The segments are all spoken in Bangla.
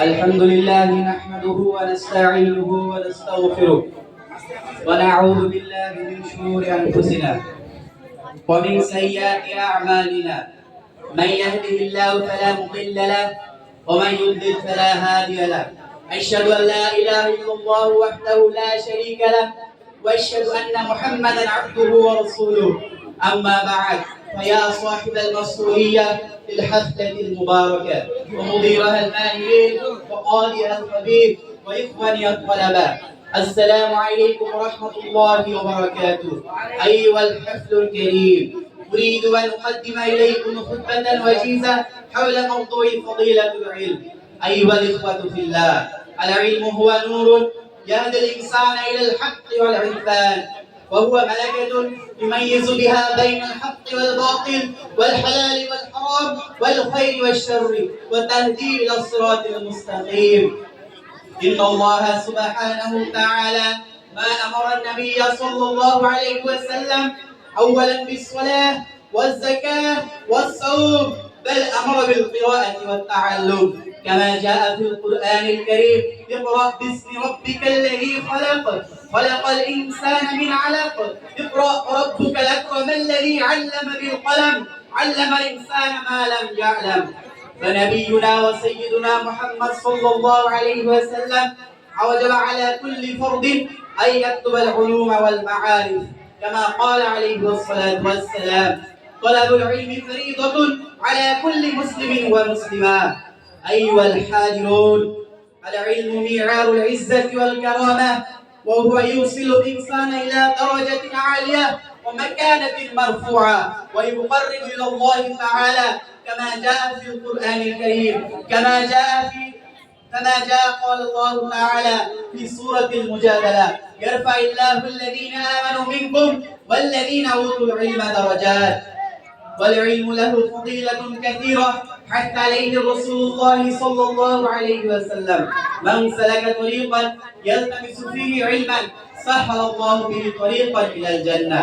الحمد لله نحمده ونستعينه ونستغفره ونعوذ بالله من شرور أنفسنا ومن سيئات أعمالنا. من يهده الله فلا مضل له ومن يضلل فلا هادي له. أشهد أن لا إله إلا الله وحده لا شريك له وأشهد أن محمدا عبده ورسوله. أما بعد، فيا صاحب المسؤولية للحفلة المباركة ومديرها الماهرين وقائدها الخبير وإخواني الطلبة، السلام عليكم ورحمة الله وبركاته. أيها الحفل الكريم، أريد أن أقدم إليكم خطبة وجيزة حول موضوع فضيلة العلم. أيها الإخوة في الله، العلم هو نور يهدي الإنسان إلى الحق والعرفان، وهو ملكة يميز بها بين الحق والباطل والحلال والحرام والخير والشر وتهدي إلى الصراط المستقيم. إن الله سبحانه وتعالى ما أمر النبي صلى الله عليه وسلم أولا بالصلاة والزكاة والصوم، بل أمر بالقراءة والتعلم، كما جاء في القرآن الكريم: اقرأ باسم ربك الذي خلق، خلق الإنسان من علق، اقرأ ربك الأكرم الذي علم بالقلم، علم الإنسان ما لم يعلم. فنبينا وسيدنا محمد صلى الله عليه وسلم وجب على كل فرد أن يكتب العلوم والمعارف، كما قال عليه الصلاة والسلام: طلب العلم فريضة على كل مسلم ومسلمة. أيها الحاضرون، العلم معيار العزة والكرامة، وهو يوصل الإنسان إلى درجة عالية ومكانة مرفوعة ويقرب إلى الله تعالى، كما جاء في القرآن الكريم، كما جاء قال الله تعالى في سورة المجادلة: يرفع الله الذين آمنوا منكم والذين أوتوا العلم درجات. والعلم له فضيلة كثيرة حتى عليه رسول الله صلى الله عليه وسلم: من سلك طريقا يلتمس فيه علما سهل الله به طريقا إلى الجنة.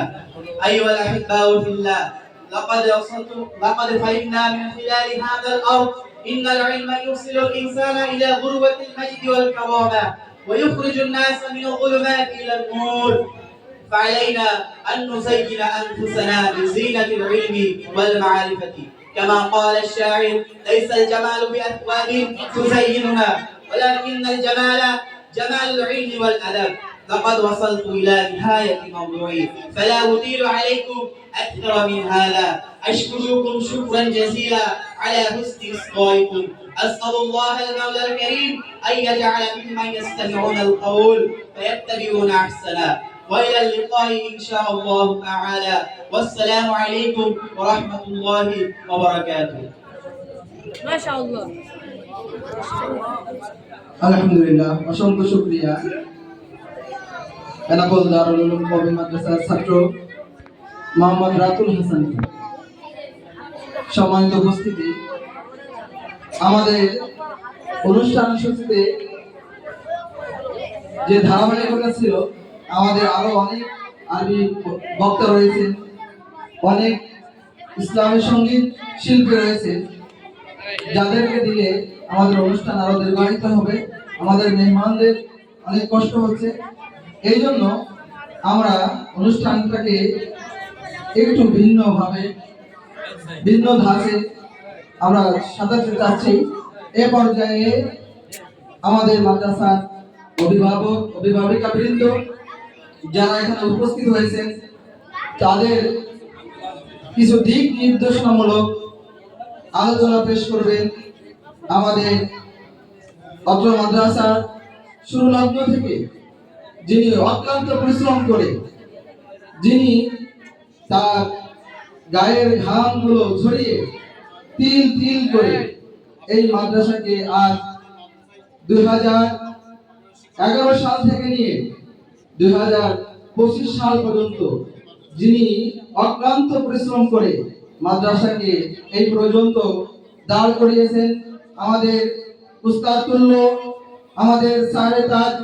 أيها الأحباء في الله، لقد فهمنا من خلال هذا الأرض إن العلم يوصل الإنسان إلى غربة المجد والكرامة ويخرج الناس من الظلمات إلى النور. فعلينا أن نزين أنفسنا بزينة العلم والمعرفة، كما قال الشاعر: ليس الجمال بأثواب تزيننا، ولكن الجمال جمال العلم والأدب. لقد وصلت إلى نهاية موضوعي، فلا أطيل عليكم أكثر من هذا. أشكركم شكرا جزيلا على حسن إصغائكم. أسأل الله المولى الكريم أن يجعل ممن يستمعون القول فيتبعون أحسنه. وإلى اللقاء إن شاء الله تعالى، والسلام عليكم ورحمة الله وبركاته. ما شاء الله. আলহামদুলিল্লাহ, অসংখ্য শুকরিয়া এনাফল দারুল উলুম কওমি মাদ্রাসার ছাত্র মোহাম্মদ রাতুল হাসানকে। সম্মানিত উপস্থিতি, আমাদের অনুষ্ঠান সূচিতে যে ধারাবাহিকতা ছিল, আমাদের আরো অনেক আরবি বক্তা রয়েছেন, অনেক ইসলামী সঙ্গীত শিল্পী রয়েছে, যাদেরকে দিলে আমাদের অনুষ্ঠান আরো দীর্ঘায়িত হবে। আমাদের মেহমানদের অনেক কষ্ট হচ্ছে, এই জন্য আমরা অনুষ্ঠানটাকে একটু ভিন্নভাবে, ভিন্ন ধাঁচে আমরা সাজাতে চাচ্ছি। এ পর্যায়ে আমাদের মাদ্রাসার অভিভাবক অভিভাবিকা বৃন্দ যারা এখানে উপস্থিত হয়েছেন, তাদের কিছু দিক নির্দেশনামূলক আলোচনা পেশ করবেন আমাদের অত্র মাদ্রাসার শুরু লগ্ন থেকে যিনি অক্লান্ত পরিশ্রম করে, যিনি তার গায়ের ঘামগুলো ঝরিয়ে তিল তিল করে এই মাদ্রাসাকে আজ 2011 সাল থেকে নিয়ে 2025 সাল পর্যন্ত যিনি অক্লান্ত পরিশ্রম করে মাদ্রাসাকে এই পর্যন্ত দাঁড় করিয়েছেন, আমাদের উস্তাদ তুল্য, আমাদের সারে তাজ,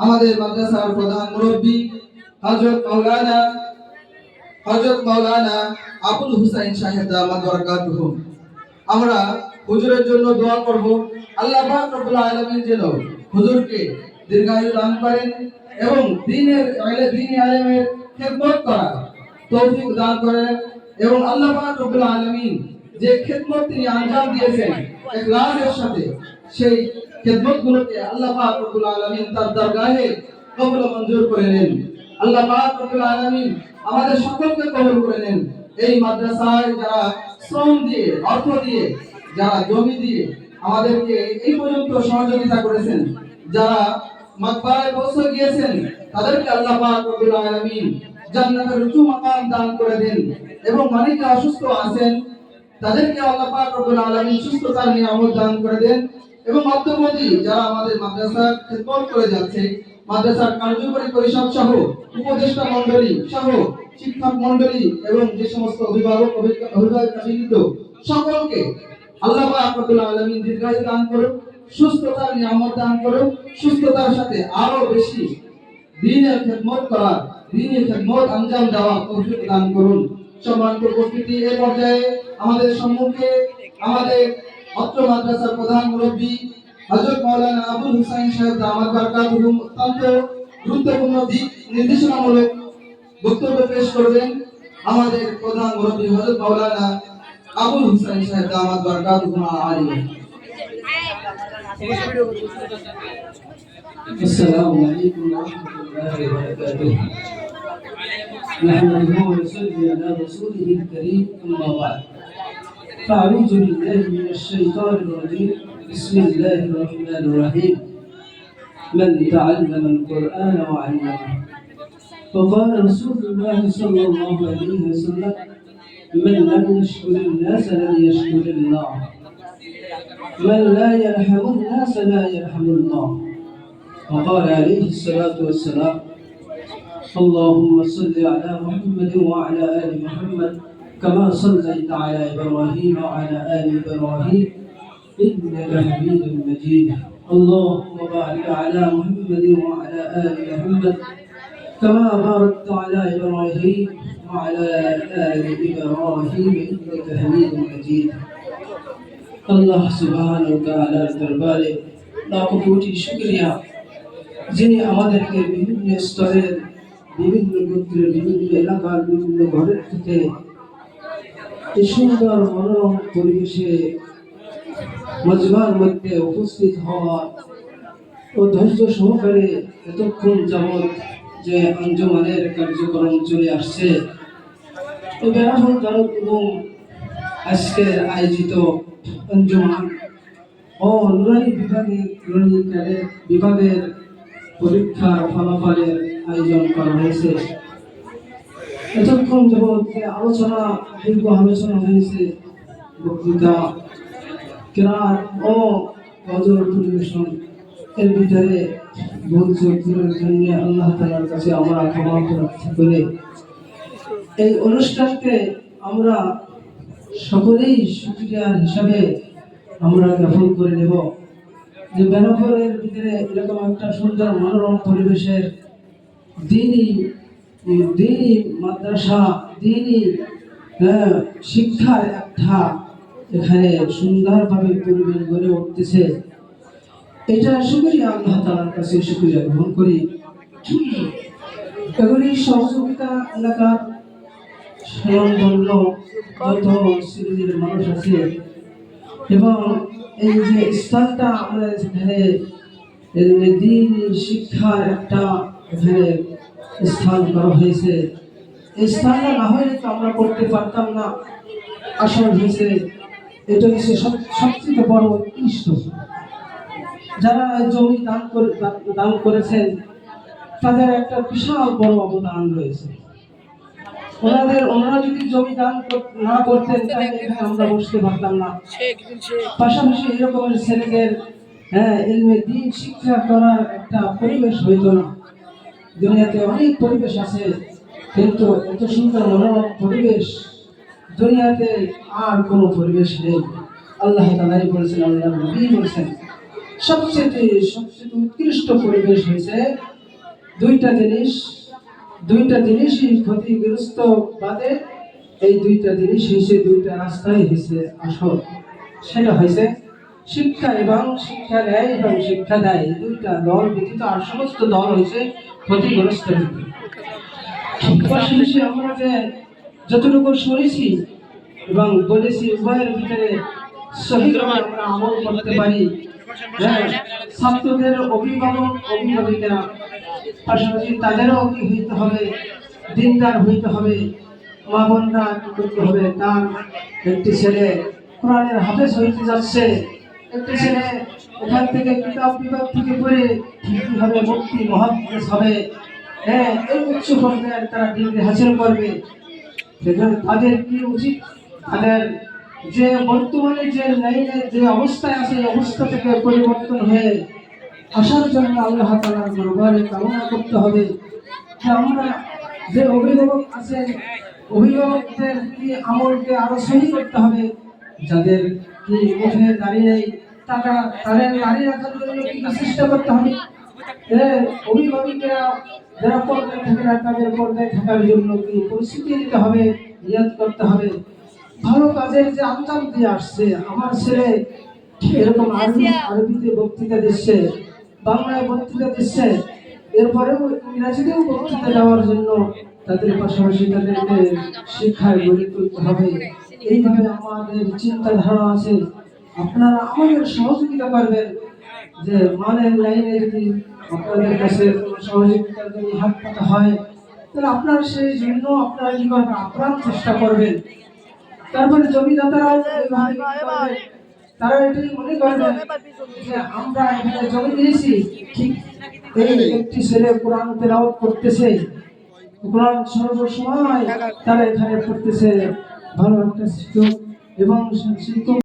আমাদের মাদ্রাসার প্রধান মুরব্বী হযরত মাওলানা আবুল হুসাইন সাহেব দামাত বরকাতুহু। আমরা হুজুরের জন্য দোয়া করব। আল্লাহ পাক রব্বুল আলামিন যেন হুজুরকে দীর্ঘায়ু দান করেন এবং দ্বীনি আলেমের খেদমত করার তৌফিক দান করেন এবং আল্লাহ পাক রব্বুল আলামিন যে খেদমত তিনি আঞ্জাম দিয়েছেন ইখলাসের সাথে, সেই খেদমতগুলোকে আল্লাহ পাক রব্বুল আলামিন তার দরগাহে কবুল ও মঞ্জুর করে নেন। আল্লাহ পাক রব্বুল আলামিন আমাদের সকলকে কবুল করে নেন। এই মাদ্রাসায় যারা শ্রম দিয়ে, অর্থ দিয়ে, যারা জমি দিয়ে আমাদেরকে এই পর্যন্ত সহযোগিতা করেছেন, যারা মাকবারায় পৌঁছে গিয়েছেন, তাদেরকে আল্লাহ পাক রব্বুল আলামিন জান্নাতের উঁচু মাকাম দান করে দেন এবং অনেকে অসুস্থ আছেন, তাদেরকে আল্লাহ পাক রব্বুল আলামিন সুস্থতার নিয়ামত দান করে দেন এবং মধ্যবর্তী যারা আমাদের মাদ্রাসার খেদমত করে যাচ্ছে, মাদ্রাসার কার্যকরী পরিষদ সহ উপদেষ্টা মণ্ডলী সহ শিক্ষক মণ্ডলী এবং যে সমস্ত অভিভাবকবৃন্দ সকলকে আল্লাহ পাক রব্বুল আলামিন দীর্ঘায়ু দান করুন, সুস্থতার নিয়ামত দান করুন, সুস্থতার সাথে আরো বেশি দ্বীনের খেদমত করা, দ্বীনের খেদমত আঞ্জাম দেওয়া তৌফিক দান করুন। সম্মানিত উপস্থিতি, এই পর্যায়ে আমাদের সম্মুখে আমাদের অত্র মাদ্রাসার প্রধান মুরব্বী হযরত মাওলানা আবুল হুসাইন সাহেব দামাত বারকাতুহুম অত্যন্ত গুরুত্বপূর্ণ দিক নির্দেশনামূলক বক্তব্য পেশ করবেন। আমাদের প্রধান মুরব্বী হযরত মাওলানা আবুল হুসাইন সাহেব দামাত বারকাতুহুম আলিয়া। السلام عليكم ورحمة الله وبركاته. نحمده ونصلي على رسوله الكريم، أما بعد. فأعوذ بالله من الشيطان الرجيم. بسم الله الرحمن الرحيم. من تعلم القرآن وعلمه. وقال رسول الله صلى الله عليه وسلم: من لم يشكر الناس لم يشكر الله. من لا يرحم الناس لا يرحم الله. وقال عليه الصلاة والسلام: اللهم صل على محمد وعلى آل محمد كما صليت على إبراهيم وعلى آل إبراهيم إنك حميد مجيد. اللهم بارك على محمد وعلى آل محمد كما باركت على إبراهيم وعلى آل إبراهيم إنك حميد مجيد. আল্লাহ সুবহানাহু ওয়া তাআলার দরবারে লাখো কোটি শুকরিয়া, যিনি আমাদেরকে বিভিন্ন স্তরের, বিভিন্ন গোত্রের, বিভিন্ন এলাকার, বিভিন্ন ঘরের থেকে এই সুন্দর মনোরম পরিবেশে মজমার মধ্যে উপস্থিত হওয়া ও ধৈর্য সহকারে এতক্ষণ যাবৎ যে আঞ্জুমানের কার্যক্রম চলে আসছে, এই বেনাফল দারুল উলুম আজকের আয়োজিত আঞ্জুমান ও নুরানি বিভাগের পরীক্ষার ফলাফলের আয়োজন করা হয়েছে। এতক্ষণ যাবৎ আলোচনা, দীর্ঘ আলোচনা হয়েছে, বক্তৃতা, কিরাত ও গজল পরিবেশন, এর ভিতরে ভুল ত্রুটির জন্য আল্লাহ তাআলার কাছে আমরা ক্ষমা প্রার্থনা করে এই অনুষ্ঠানকে আমরা সকলেই শুকরিয়ার হিসাবে আমরা জ্ঞাপন করে নেব যে বেনাপোলের ভিতরে এরকম একটা সুন্দর মনোরম পরিবেশের দ্বীনি মাদ্রাসা, দ্বীনি শিক্ষার একটা এখানে সুন্দরভাবে পরিবেশ গড়ে উঠতেছে। এটা শুকরিয়া, আল্লাহ তাআলার কাছে শুকরিয়া গ্রহণ করি। এগুলি সহযোগিতা এলাকার স্বয়ংবন্য যত শ্রেণীর মানুষ আছে এবং এই যে স্থানটা আমরা এখানে দ্বীনি শিক্ষার একটা এখানে স্থান করা হয়েছে, এই স্থানটা না হলে তো আমরা করতে পারতাম না। আসল হয়েছে এটা হচ্ছে সবচেয়ে বড় উৎকৃষ্ট। যারা জমি দান করেছেন তাদের একটা বিশাল বড় অবদান রয়েছে। ওনারা যদি জমি দান না করতেন তাহলে এখানে আমরা বসতে পারতাম না। পাশাপাশি এরকমের ছেলেদের ইলমে দ্বীন শিক্ষা করার একটা পরিবেশ হইতো না। দুনিয়াতে অনেক পরিবেশ আছে, কিন্তু এত সুন্দর মনোরম পরিবেশ দুনিয়াতে আর কোনো পরিবেশ নেই। আল্লাহ তাআলাই বলেছেন, আল্লাহর নবী বলেছেন, সবচেয়ে উৎকৃষ্ট পরিবেশ হয়েছে দুইটা জিনিসই ক্ষতিগ্রস্ত বাদে এই দুইটা জিনিস হয়েছে, দুইটা রাস্তাই হয়েছে আসল। সেটা হয়েছে শিক্ষা এবং শিক্ষা নেয় এবং শিক্ষা দেয়, এই দুইটা দল ব্যতীত আর সমস্ত দল হয়েছে ক্ষতিগ্রস্ত ব্যক্তি। পাশাপাশি আমরা যে যতটুকু শুনেছি এবং বলেছি উভয়ের ভিতরে সহিভাবে আমরা আমল করতে পারি। হ্যাঁ, ছাত্রদের অভিভাবক অভিভাবিকেরা পাশাপাশি তাদেরও কি হইতে হবে, দিনদার হইতে হবে। মা বোনরা কি করতে হবে, তার একটি ছেলে কোরআনের হাফেজ হইতে যাচ্ছে, একটি ছেলে এখান থেকে কিতাব বিভাগ থেকে পড়ে কিভাবে মুক্তি মহাদেশ হবে, হ্যাঁ এই উচ্চ পর্যায়ের তারা ডিগ্রি হাসিল করবে। সেখানে তাদের কি উচিত, তাদের যে বর্তমানে যে লাইনে যে অবস্থায় আছে এই অবস্থা থেকে পরিবর্তন হয়ে আসার জন্য আল্লাহ তাআলার দরবারে কামনা করতে হবে যে আমরা যে অভিভাবক আছেন অভিভাবকদের কি আমলকে আরো সহি করতে হবে। যাদের কি উঠে দাঁড়িয়ে নেই তাদের দাঁড়িয়ে রাখার জন্য কি চেষ্টা করতে হবে। অভিভাবকেরা যারা পর্দায় থাকে না তাদের পর্দায় থাকার জন্য কি পরিস্থিতি দিতে হবে, নিয়ত করতে হবে। ভালো কাজের যে আঞ্জাম দিয়ে আসছে, আমার ছেলে এরকম আরবিতে বক্তৃতা দিচ্ছে, বাংলায় বক্তৃতা দিচ্ছে, এরপরেও ইংরাজিতেও বক্তৃতা দেওয়ার জন্য তাদের পাশাপাশি তাদেরকে শিক্ষায় গড়ে তুলতে হবে। এইভাবে আমাদের চিন্তাধারা আছে। আপনারা আমাদের সহযোগিতা করবেন যে মানের লাইনে যদি আপনাদের কাছে সহযোগিতার জন্য হাত পাতা হয় তাহলে আপনার সেই জন্য আপনারা কি করবেন, আপ্রাণ চেষ্টা করবেন। তারপরে জমিদাতারাও এইভাবে কি করবে, তারা এটাই মনে করবেন যে আমরা এখানে জমি দিয়েছি, ঠিক এই একটি ছেলে কোরআন তেলাওয়াত করতেছে, কোরআন সর্বসময় তারা এখানে পড়তেছে, ভালো একটা শিক্ষক এবং শিক্ষক